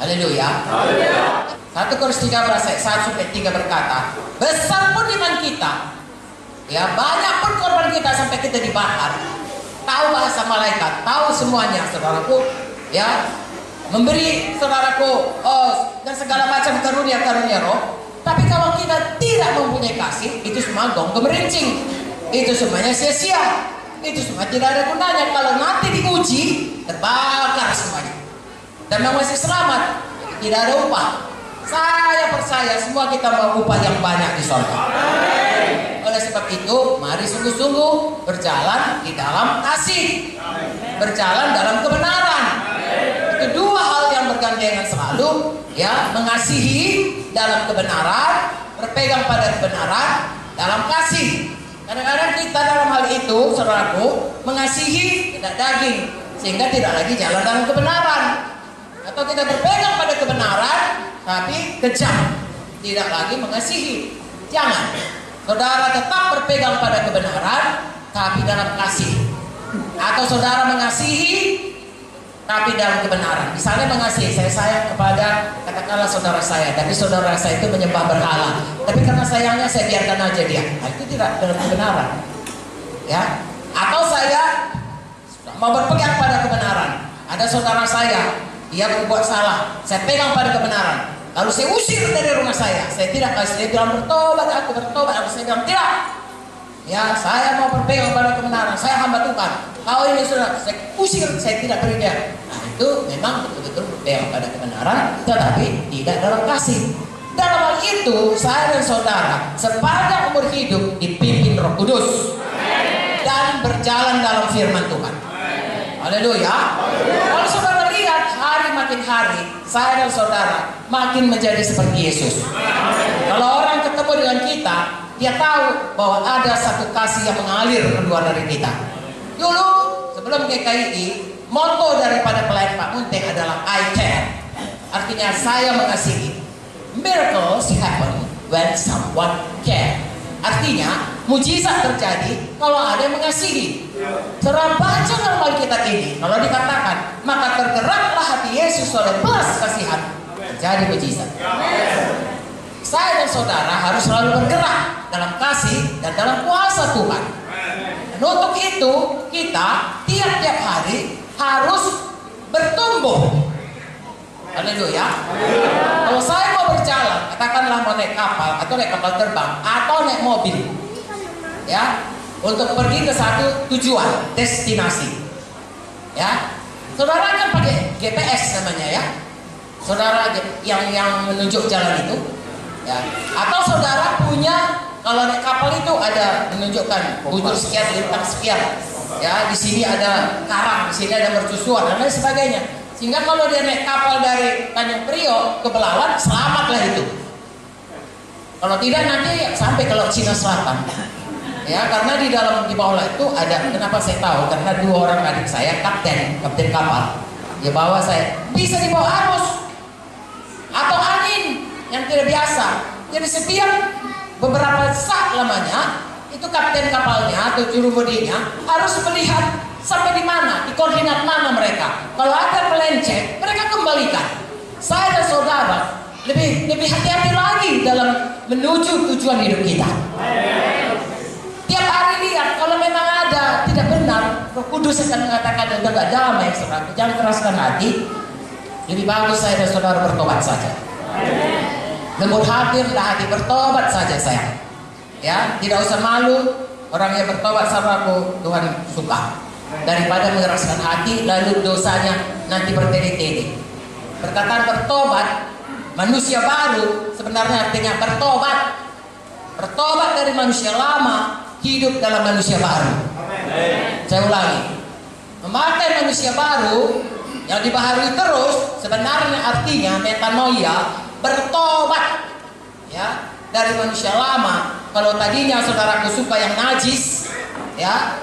Haleluya. 1 Korintus 13 ayat 1-3 berkata, besar pun iman kita, ya, banyak pun korban kita sampai kita dibakar, tahu bahasa malaikat, tahu semuanya, saudaraku, ya, memberi saudaraku dan segala macam karunia-karunia roh. Tapi kalau kita tidak mempunyai kasih, itu semua gong gemerincing, itu semuanya sia-sia, itu semua tidak ada gunanya. Kalau nanti diuji, terbakar semuanya, dan masih selamat, tidak ada upah. Saya percaya semua kita mau upah yang banyak di sorga. Oleh sebab itu, mari sungguh-sungguh berjalan di dalam kasih, berjalan dalam kebenaran. Itu dua hal yang bergandengan selalu, ya, mengasihi dalam kebenaran, berpegang pada kebenaran dalam kasih. Kadang-kadang kita dalam hal itu, saudaraku, mengasihi tidak daging, sehingga tidak lagi jalan dalam kebenaran. Atau kita berpegang pada kebenaran tapi kejam, tidak lagi mengasihi. Jangan. Saudara tetap berpegang pada kebenaran tapi dalam kasih. Atau saudara mengasihi tapi dalam kebenaran. Misalnya mengasihi, saya sayang kepada katakanlah saudara saya, tapi saudara saya itu menyembah berhala, tapi karena sayangnya saya biarkan aja dia. Nah, itu tidak dalam kebenaran, ya. Atau saya mau berpegang pada kebenaran, ada saudara saya, dia berbuat salah, saya pegang pada kebenaran, lalu saya usir dari rumah saya tidak kasih. Dia bilang bertobat, aku bertobat, saya bilang tidak, ya, saya mau berpegang pada kebenaran, saya hamba Tuhan. Kau ini sudah saya usir, saya tidak beri dia. Nah, itu memang betul-betul berpegang pada kebenaran, tetapi tidak dalam kasih. Dalam hal itu, saya dan saudara sepanjang umur hidup dipimpin Roh Kudus dan berjalan dalam firman Tuhan. Haleluya. Kalau saudara lihat hari makin hari, saya dan saudara makin menjadi seperti Yesus. Kalau orang ketemu dengan kita, dia tahu bahwa ada satu kasih yang mengalir keluar dari kita. Dulu sebelum GKI, moto daripada pelayan Pak Munte adalah I care. Artinya saya mengasihi. Miracles happen when someone care. Artinya mujizat terjadi kalau ada yang mengasihi. Saudara baca dalam Alkitab ini, kalau dikatakan maka tergeraklah hati Yesus oleh belas kasihan, terjadi mujizat. Saya dan saudara harus selalu bergerak dalam kasih dan dalam kuasa Tuhan. Dan untuk itu kita tiap-tiap hari harus bertumbuh. Haleluya. Kalau saya mau berjalan, katakanlah mau naik kapal atau naik kapal terbang atau naik mobil, ya, untuk pergi ke satu tujuan, destinasi, ya, saudara kan pakai GPS namanya, ya, saudara yang menunjuk jalan itu, ya, atau saudara punya, kalau naik kapal itu ada menunjukkan bujur sekian, lintang sekian, ya, di sini ada karang, di sini ada mercusuar dan lain sebagainya. Sehingga kalau dia naik kapal dari Tanjung Priok ke Belawan, selamatlah itu. Kalau tidak nanti sampai ke Laut Cina Selatan. Ya, karena di bawah itu ada, kenapa saya tahu? Karena dua orang adik saya kapten kapal. Dia bawa saya, bisa di bawah arus atau angin yang tidak biasa. Jadi setiap beberapa saat lamanya itu kapten kapalnya atau jurubudinya harus melihat sampai di mana, di koordinat mana mereka. Kalau ada melenceng, mereka kembalikan. Saya dan saudara lebih hati-hati lagi dalam menuju tujuan hidup kita. Tiap hari lihat, kalau memang ada tidak benar, Roh Kudus akan mengatakan udah gak damai, saudara. Jangan keraskan hati. Lebih bagus saya dan saudara bertobat saja. Lembut hati, rendah hati, bertobat saja sayang. Ya, tidak usah malu. Orang yang bertobat saudaraku, Tuhan suka. Daripada mengeraskan hati lalu dosanya nanti bertele-tele. Perkataan bertobat, manusia baru, sebenarnya artinya bertobat. Bertobat dari manusia lama, hidup dalam manusia baru. Saya ulangi, memakai manusia baru yang dibaharui terus, sebenarnya artinya metanoia, bertobat, ya, dari manusia lama. Kalau tadinya saudaraku suka yang najis, ya,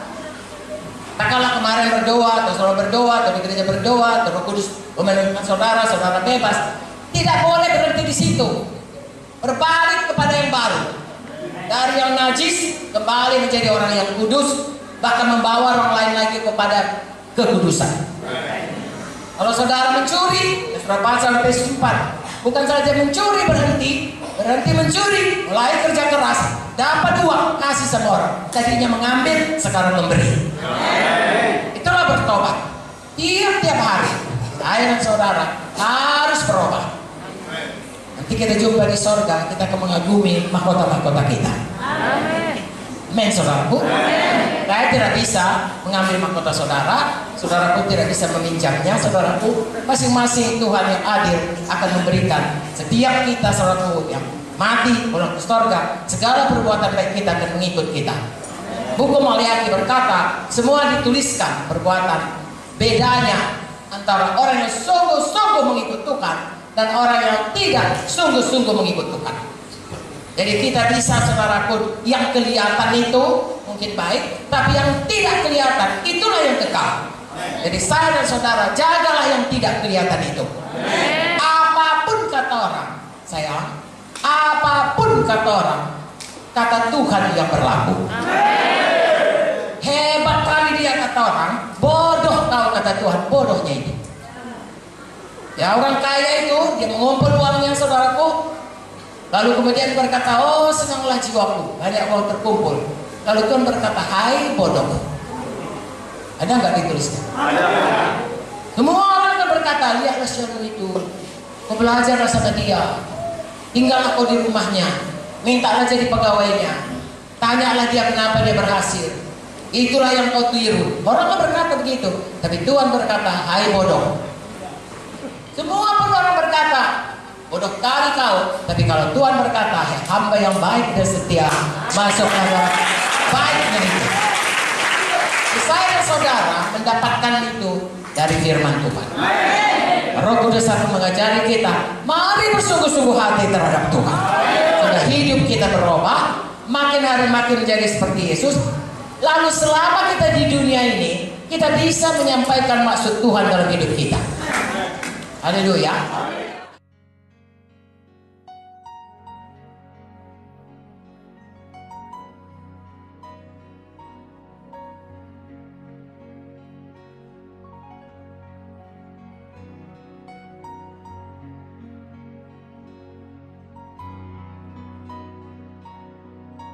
katakanlah kemarin berdoa, atau saudara berdoa, atau di gereja berdoa, atau Roh Kudus memelukkan saudara, saudara bebas. Tidak boleh berhenti di situ. Berbalik kepada yang baru. Dari yang najis kembali menjadi orang yang kudus, bahkan membawa orang lain lagi kepada kekudusan. Kalau saudara mencuri, ya Surah Pasal ayat 4. Bukan saja mencuri berhenti mencuri, mulai kerja keras, dapat uang, kasih sama orang. Tadinya mengambil, sekarang memberi. Itulah bertobat. Tiap-tiap hari, saya dan saudara harus berubah. Nanti kita jumpa di sorga, kita akan mengagumi mahkota-mahkota kita. Amin, saudaraku. Saya tidak bisa mengambil mahkota saudara, saudaraku tidak bisa meminjamnya, saudaraku. Masing-masing Tuhan yang adil akan memberikan setiap kita, saudaraku, yang mati pulang ke sorga, segala perbuatan baik kita akan mengikut kita. Buku Maliaki berkata, semua dituliskan perbuatan. Bedanya antara orang yang sungguh-sungguh mengikut Tuhan dan orang yang tidak sungguh-sungguh mengikut Tuhan. Jadi kita bisa, saudaraku, yang kelihatan itu mungkin baik, tapi yang tidak kelihatan itulah yang kekal. Jadi saya dan saudara, jagalah yang tidak kelihatan itu. Apapun kata orang, sayang, apapun kata orang, kata Tuhan yang berlaku. Hebat kali dia kata orang, bodoh tahu kata Tuhan, bodohnya itu. Ya, orang kaya itu dia mengumpul uangnya, saudaraku. Lalu kemudian berkata, oh senanglah jiwaku, banyak uang terkumpul. Lalu Tuhan berkata, hai bodoh. Ada nggak dituliskan? Ada. Semua orang akan berkata, lihatlah seorang itu, kau belajarlah sama dia, tinggallah kau di rumahnya, mintalah jadi pegawainya, tanyalah dia kenapa dia berhasil. Itulah yang kau tiru. Orang akan berkata begitu, tapi Tuhan berkata, hai bodoh. Semua pun orang berkata, bodoh kali kau. Tapi kalau Tuhan berkata, hamba yang baik dan setia, masuklah baiknya itu. Saya dan saudara mendapatkan itu dari firman Tuhan. Roh Kudus akan mengajari kita, mari bersungguh-sungguh hati terhadap Tuhan. Sudah hidup kita berubah, makin hari makin menjadi seperti Yesus. Lalu selama kita di dunia ini, kita bisa menyampaikan maksud Tuhan dalam hidup kita. Haleluya.